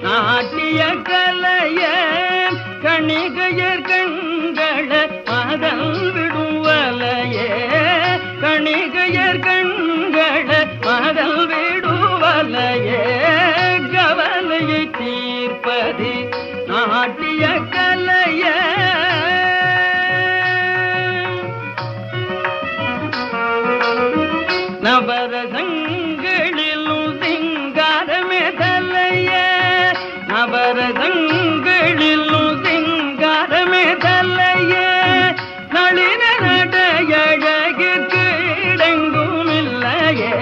நாட்டிய கலைய கணிகையர் கண்கள மதல் விடுவலையே கணிகையர் கண்கள மதல் விடுவலையே கவலையை தீர்ப்பது நாட்டிய கலைய நவரசங்களிலும் சிங்காரமே தலைய நவரசங்களிலும் சிங்காரமே தலைய நளின நடையழகிற்கு இடங்கும் இல்லையே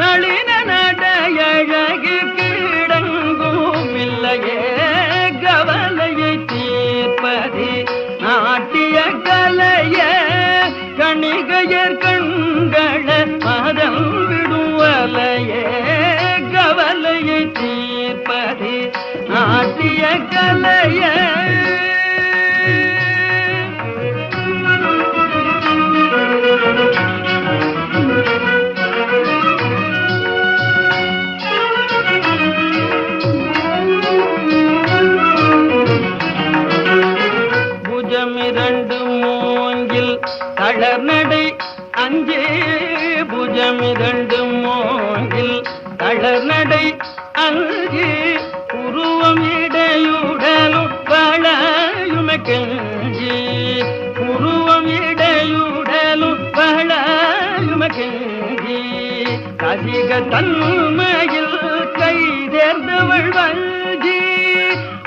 நளின நடையழகிற்கு இடங்கும் இல்லையே கவலையை தீர்ப்பது நாட்டிய கலைய கணிகையர் கண்கள மதம் விடுவலையே கவலையை தீர்ப்பது நாட்டிய கலைய புஜமிரண்டு மூங்கில் தளர்நடை அஞ்சே புஜமிரண்டு மூங்கில் தளர்நடை அஞ்சே உருவம் இடையுடலும் வளையுமை கெஞ்சி உருவம் இடையுடலும் வளையுமை கெஞ்சி கசிக தன்மையில் கை தேர்ந்தவள் வஞ்சி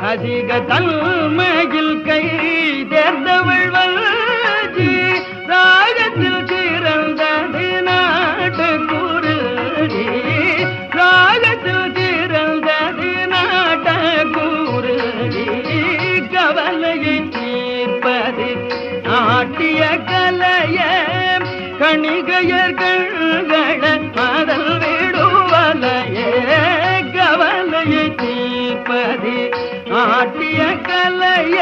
அதிக தன்மையில் கை தேர்ந்தவள் வஞ்சி ராகத்தில் சிறந்தது நாட்டக்கூறுதி ராகத்தில் சிறந்தது நாட்டக்கூறுதி கவலையை தீர்ப்பது நாட்டிய கலைய கணிகையர் கண்கள மதல் விடுவலையே கவலையை தீர்ப்பது நாட்டிய கலைய